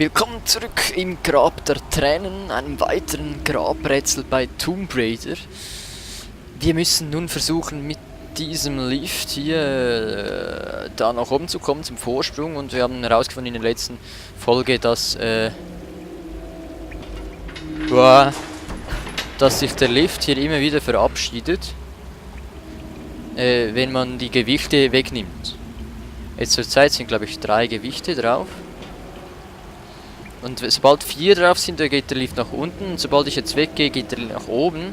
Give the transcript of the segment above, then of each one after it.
Willkommen zurück im Grab der Tränen, einem weiteren Grabrätsel bei Tomb Raider. Wir müssen nun versuchen, mit diesem Lift hier da nach oben zu kommen, zum Vorsprung. Und wir haben herausgefunden in der letzten Folge, dass sich der Lift hier immer wieder verabschiedet, wenn man die Gewichte wegnimmt. Jetzt zur Zeit sind, glaube ich, 3 Gewichte drauf. Und sobald 4 drauf sind, da geht der Lift nach unten. Und sobald ich jetzt weggehe, geht er nach oben.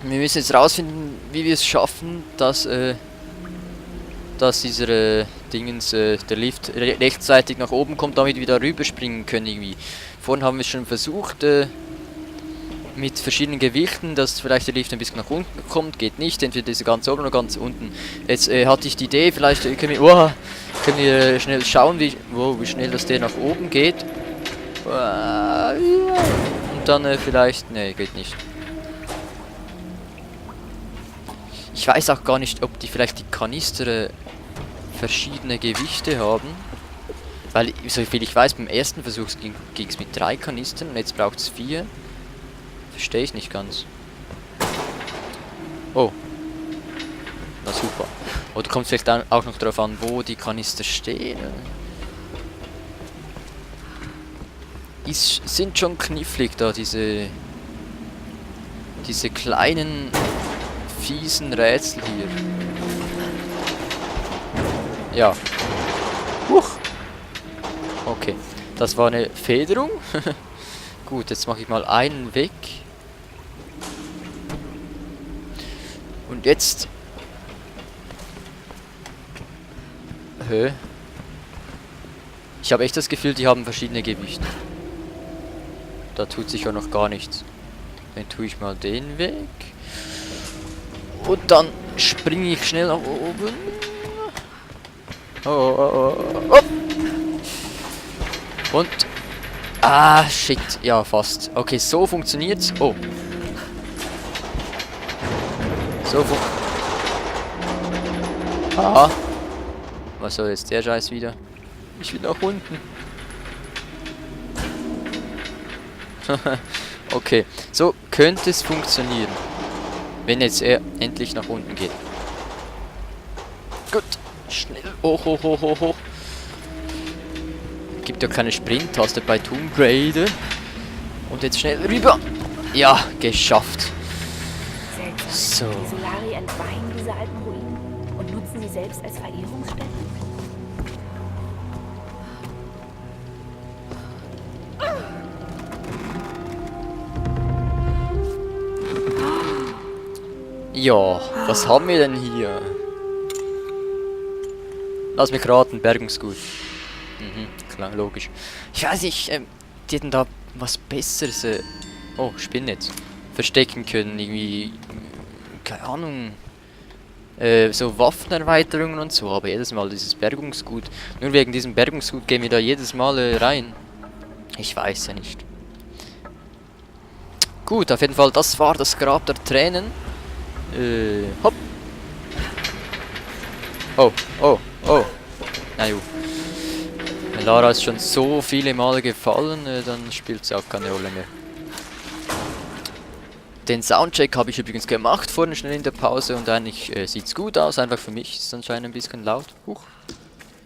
Wir müssen jetzt rausfinden, wie wir es schaffen, dass dieser der Lift rechtzeitig nach oben kommt, damit wir da rüberspringen können irgendwie. Vorhin haben wir es schon versucht, mit verschiedenen Gewichten, dass vielleicht der Lift ein bisschen nach unten kommt, geht nicht, entweder ist er ganz oben oder ganz unten. Jetzt hatte ich die Idee, vielleicht können wir schnell schauen, wie schnell das der nach oben geht. Und dann vielleicht, nee, geht nicht. Ich weiß auch gar nicht, ob die vielleicht die Kanister verschiedene Gewichte haben. Weil, so viel ich weiß, beim ersten Versuch ging es mit 3 Kanistern und jetzt braucht es 4. Verstehe ich nicht ganz. Oh. Na super. Oder kommt es vielleicht auch noch darauf an, wo die Kanister stehen? Sind schon knifflig da, diese kleinen, fiesen Rätsel hier. Ja. Huch. Okay. Das war eine Federung. Gut, jetzt mache ich mal einen weg. Und jetzt... Ich habe echt das Gefühl, die haben verschiedene Gewichte. Da tut sich ja noch gar nichts. Dann tue ich mal den weg. Und dann springe ich schnell nach oben. Oh. Und... Ah, shit. Ja, fast. Okay, so funktioniert's. Oh. So Ah. Was soll jetzt der Scheiß wieder? Ich will nach unten. Okay. So könnte es funktionieren. Wenn jetzt er endlich nach unten geht. Gut. Schnell. Hoch. Gibt ja keine Sprint-Taste bei Tomb Raider. Und jetzt schnell rüber. Ja, geschafft. So. Die Solari entweihen diese alten Ruinen und nutzen sie selbst als Verehrungsstätten. Ja, was haben wir denn hier? Lass mich raten, Bergungsgut. Klar, logisch. Ich weiß nicht, die hätten da was Besseres, oh, Spinnnetz, verstecken können, irgendwie, keine Ahnung, so Waffenerweiterungen und so, aber jedes Mal dieses Bergungsgut, nur wegen diesem Bergungsgut gehen wir da jedes Mal rein. Ich weiß ja nicht. Gut, auf jeden Fall, das war das Grab der Tränen. Hopp. Oh. Na jo. Lara ist schon so viele Male gefallen, dann spielt sie auch keine Rolle mehr. Den Soundcheck habe ich übrigens gemacht, vorhin schnell in der Pause, und eigentlich sieht's gut aus, einfach für mich ist es anscheinend ein bisschen laut. Huch.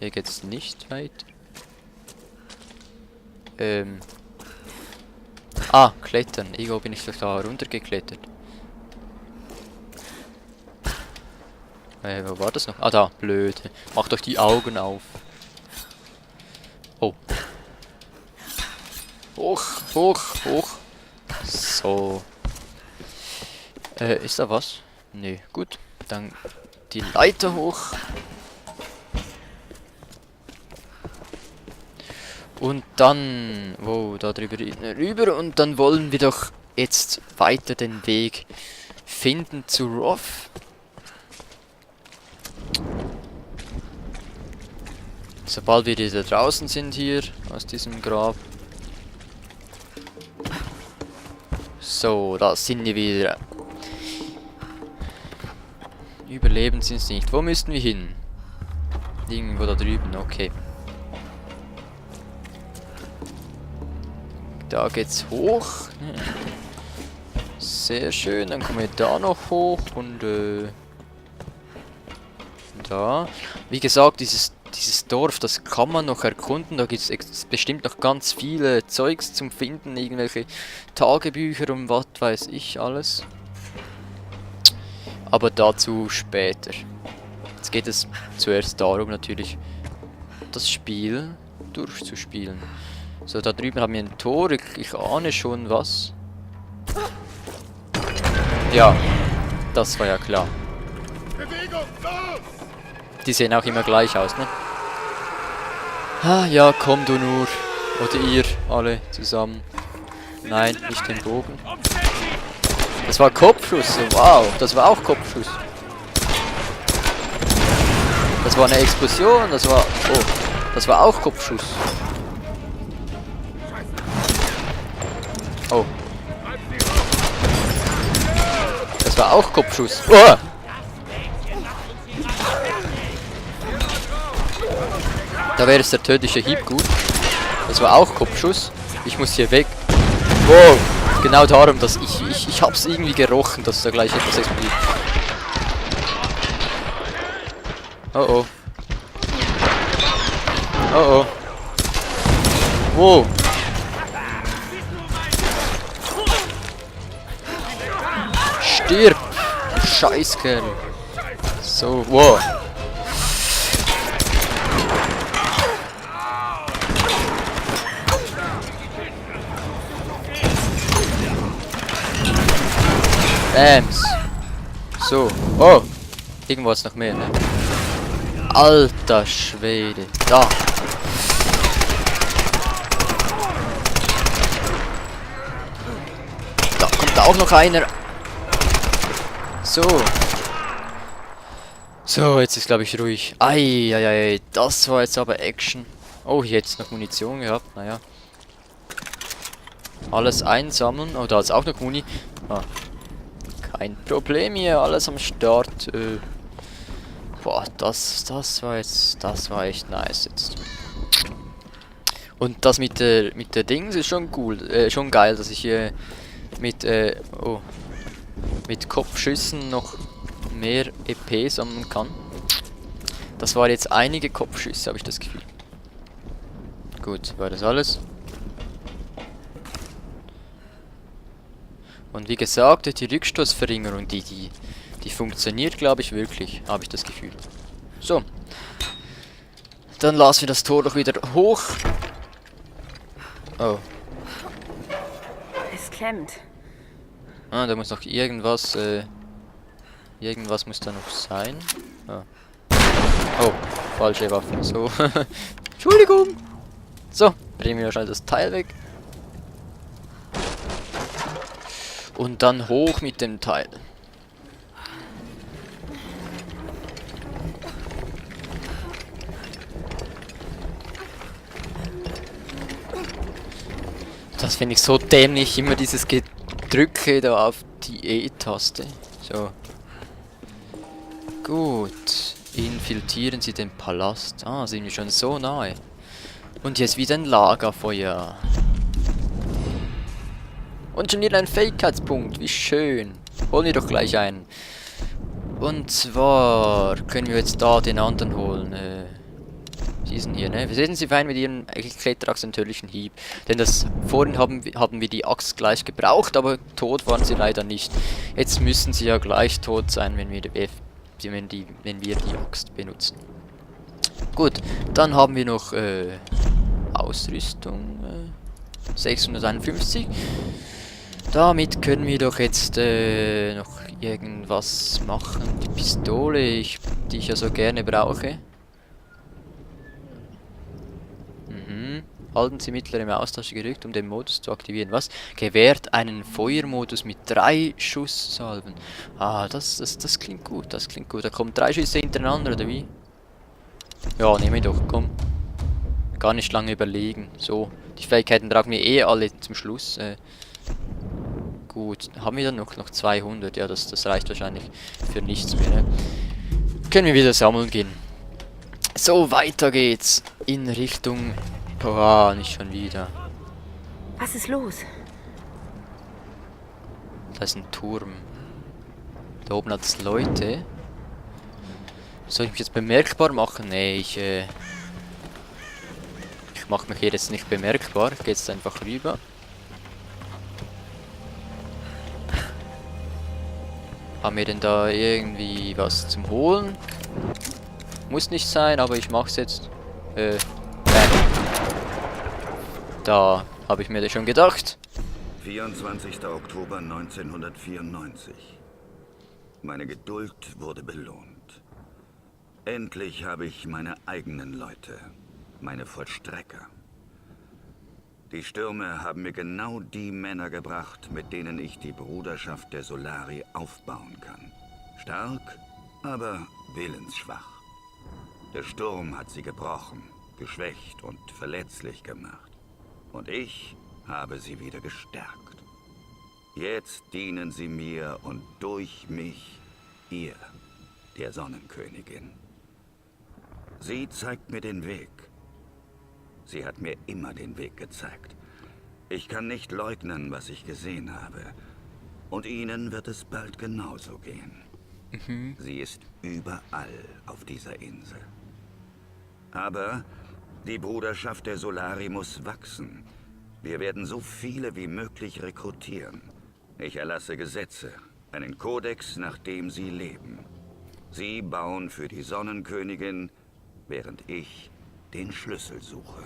Hier geht's nicht weit. Klettern. Irgendwo bin ich doch da runtergeklettert. Wo war das noch? Ah, da, blöd. Macht doch die Augen auf. Oh. Hoch. So. Ist da was? Nee, gut. Dann die Leiter hoch. Und dann... da rüber. Und dann wollen wir doch jetzt weiter den Weg finden zu Roth. Sobald wir wieder draußen sind hier, aus diesem Grab. So, da sind wir wieder. Überleben sind es nicht. Wo müssten wir hin? Irgendwo da drüben, okay. Da geht's hoch. Sehr schön, dann kommen wir da noch hoch und da. Wie gesagt, dieses Dorf, das kann man noch erkunden. Da gibt es bestimmt noch ganz viele Zeugs zum Finden. Irgendwelche Tagebücher und was weiß ich alles. Aber dazu später. Jetzt geht es zuerst darum, natürlich das Spiel durchzuspielen. So, da drüben haben wir ein Tor. Ich ahne schon was. Ja, das war ja klar. Die sehen auch immer gleich aus, ne? Ah, ja, komm du nur. Oder ihr alle zusammen. Nein, nicht den Bogen. Das war Kopfschuss. Wow, das war auch Kopfschuss. Das war eine Explosion. Das war... Oh, das war auch Kopfschuss. Oh. Das war auch Kopfschuss. Oh! Da wäre es der tödliche Hieb gut. Das war auch Kopfschuss. Ich muss hier weg. Wow. Genau darum, dass ich hab's irgendwie gerochen, dass da gleich etwas explodiert. Oh oh. Oh oh. Wow. Stirb! Scheißkerl. So, wow. Bams. So. Oh. Irgendwo ist noch mehr, ne? Alter Schwede. Da. Da kommt auch noch einer. So. So, jetzt ist glaube ich ruhig. Eieiei, das war jetzt aber Action. Oh, hier jetzt noch Munition gehabt, naja. Alles einsammeln. Oh, da ist auch noch Muni. Ah. Kein Problem hier, alles am Start. Boah, das war echt nice jetzt. Und das mit der Dings ist schon cool, schon geil, dass ich hier mit Kopfschüssen noch mehr EP sammeln kann. Das waren jetzt einige Kopfschüsse, habe ich das Gefühl. Gut, war das alles? Und wie gesagt, die Rückstoßverringerung, die funktioniert, glaube ich, wirklich, habe ich das Gefühl. So. Dann lassen wir das Tor doch wieder hoch. Oh. Es klemmt. Ah, da muss noch irgendwas, irgendwas muss da noch sein. Ah. Oh, falsche Waffe. So. Entschuldigung. So, bringen wir schnell das Teil weg. Und dann hoch mit dem Teil. Das finde ich so dämlich, immer dieses Gedrücke da auf die E-Taste. So. Gut. Infiltrieren Sie den Palast. Ah, sind wir schon so nahe. Und jetzt wieder ein Lagerfeuer. Und schon wieder ein Fähigkeitspunkt. Wie schön. Holen wir doch gleich einen. Und zwar können wir jetzt da den anderen holen. Diesen hier, ne? Wir sehen sie fein mit ihrem Kletterachs den tödlichen Hieb. Denn das vorhin haben wir die Axt gleich gebraucht, aber tot waren sie leider nicht. Jetzt müssen sie ja gleich tot sein, wenn wir die Axt benutzen. Gut, dann haben wir noch Ausrüstung 651. Damit können wir doch jetzt noch irgendwas machen. Die Pistole, die ich ja so gerne brauche. Halten Sie mittlere Maustaste gedrückt, um den Modus zu aktivieren. Was? Gewährt einen Feuermodus mit 3 Schusssalven. Ah, das klingt gut, das klingt gut. Da kommen 3 Schüsse hintereinander, oder wie? Ja, nehme ich doch, komm. Gar nicht lange überlegen. So, die Fähigkeiten brauchen wir eh alle zum Schluss. Gut, haben wir dann noch 200? Ja, das reicht wahrscheinlich für nichts mehr. Ne? Können wir wieder sammeln gehen. So, weiter geht's in Richtung... Boah, nicht schon wieder. Was ist los? Da ist ein Turm. Da oben hat es Leute. Soll ich mich jetzt bemerkbar machen? Nee, ich mache mich hier jetzt nicht bemerkbar. Ich gehe jetzt einfach rüber. Haben wir denn da irgendwie was zum Holen? Muss nicht sein, aber ich mach's jetzt. Da habe ich mir das schon gedacht. 24. Oktober 1994. Meine Geduld wurde belohnt. Endlich habe ich meine eigenen Leute, meine Vollstrecker. Die Stürme haben mir genau die Männer gebracht, mit denen ich die Bruderschaft der Solari aufbauen kann. Stark, aber willensschwach. Der Sturm hat sie gebrochen, geschwächt und verletzlich gemacht. Und ich habe sie wieder gestärkt. Jetzt dienen sie mir und durch mich ihr, der Sonnenkönigin. Sie zeigt mir den Weg. Sie hat mir immer den Weg gezeigt. Ich kann nicht leugnen, was ich gesehen habe. Und Ihnen wird es bald genauso gehen. Sie ist überall auf dieser Insel. Aber die Bruderschaft der Solari muss wachsen. Wir werden so viele wie möglich rekrutieren. Ich erlasse Gesetze, einen Kodex, nach dem sie leben. Sie bauen für die Sonnenkönigin, während ich den Schlüssel suche.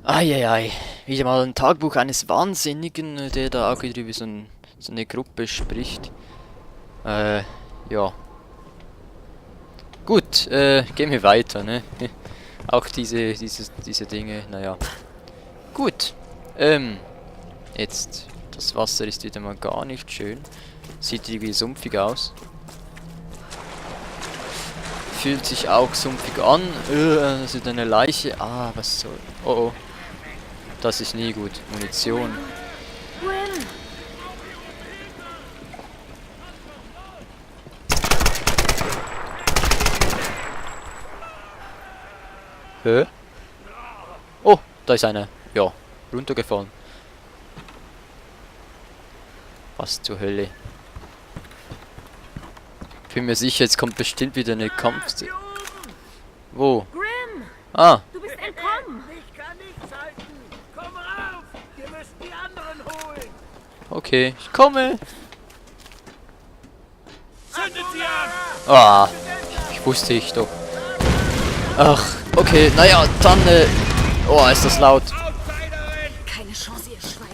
Eieiei, wieder mal ein Tagebuch eines Wahnsinnigen, der da auch wieder über so eine Gruppe spricht. Ja. Gut, gehen wir weiter, ne? Auch diese Dinge, naja. Gut, jetzt, das Wasser ist wieder mal gar nicht schön. Sieht irgendwie sumpfig aus. Fühlt sich auch sumpfig an. Das ist eine Leiche. Ah, was soll... Oh, oh. Das ist nie gut. Munition. Grim! Hä? Oh, da ist einer. Ja, runtergefallen. Was zur Hölle? Ich bin mir sicher, jetzt kommt bestimmt wieder eine Kampf... Wo? Grim! Ah, Du bist entkommen! Ich kann nichts halten. Komm rauf! Wir müssen die anderen holen. okay, ich komme. Zündet sie an! Ah, ich wusste ich doch. Ach, okay, naja, dann, oh, ist das laut. Outsiderin! Keine Chance, ihr Schwein.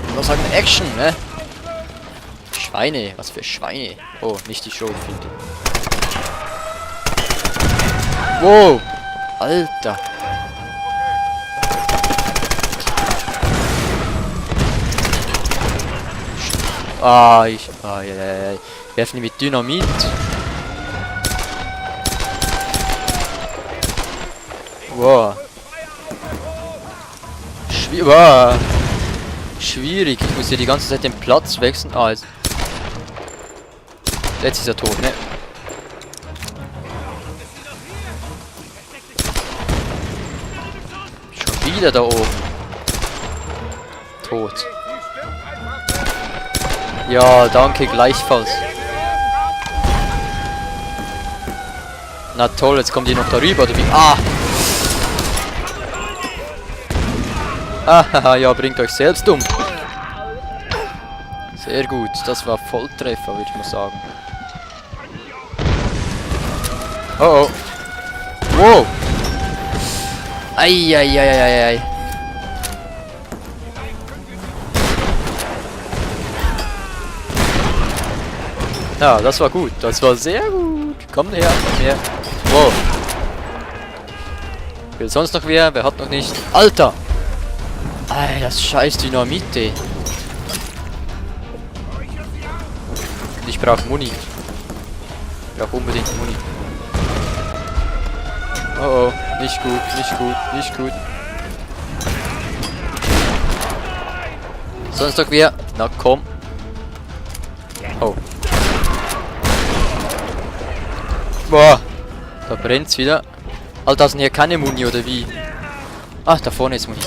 Ich muss sagen, Action, ne? Schweine, was für Schweine. Oh, nicht die Schrotflinte. Wow, Alter. Ah, ja, ja, ja. Werfen die mit Dynamit. Wow. Wow. Schwierig. Ich muss hier die ganze Zeit den Platz wechseln. Ah, jetzt ist er tot, ne? Schon wieder da oben. Tot. Ja, danke, gleichfalls. Na toll, jetzt kommt die noch darüber, oder wie? Ah! Ah, ja, bringt euch selbst um. Sehr gut, das war Volltreffer, würde ich mal sagen. Oh oh. Wow. Eieieiei. Ja, das war gut. Das war sehr gut. Komm her, komm her. Wow. Will sonst noch wer? Wer hat noch nicht? Alter! Ey, das scheiß Dynamit, ey. Ich brauche Muni. Ich brauche unbedingt Muni. Oh oh, nicht gut, nicht gut, nicht gut. Sonst noch wer? Na komm. Oh. Boah. Da brennt's wieder. Alter, sind hier keine Muni oder wie? Ah, da vorne ist Muni.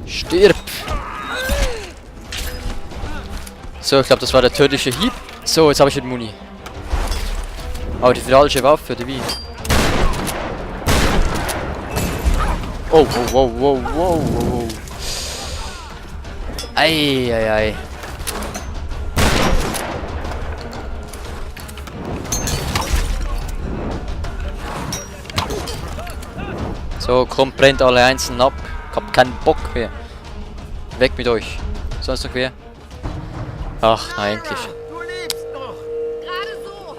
Stirb! So, ich glaube, das war der tödliche Hieb. So, jetzt habe ich den Muni. Aber die falsche Waffe, oder wie? Oh, wow, wow, wow, wow, wow. Ei, ei, ei. So, kommt, brennt alle einzeln ab. Ich hab keinen Bock mehr. Weg mit euch. Sonst noch wer? Ach, na endlich. Du lebst noch. Gerade so.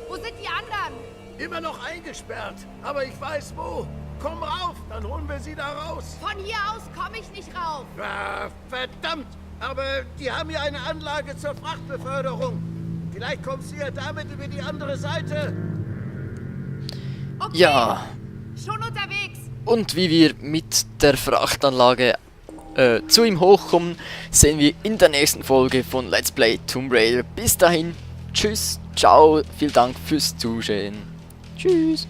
Wo sind die anderen? Immer noch eingesperrt. Aber ich weiß wo. Komm rauf, dann holen wir sie da raus. Von hier aus komme ich nicht rauf. Ah, verdammt. Aber die haben hier eine Anlage zur Frachtbeförderung. Vielleicht kommst du ja damit über die andere Seite. Okay. Ja. Schon unterwegs. Und wie wir mit der Frachtanlage zu ihm hochkommen, sehen wir in der nächsten Folge von Let's Play Tomb Raider. Bis dahin, tschüss, ciao, vielen Dank fürs Zuschauen. Tschüss.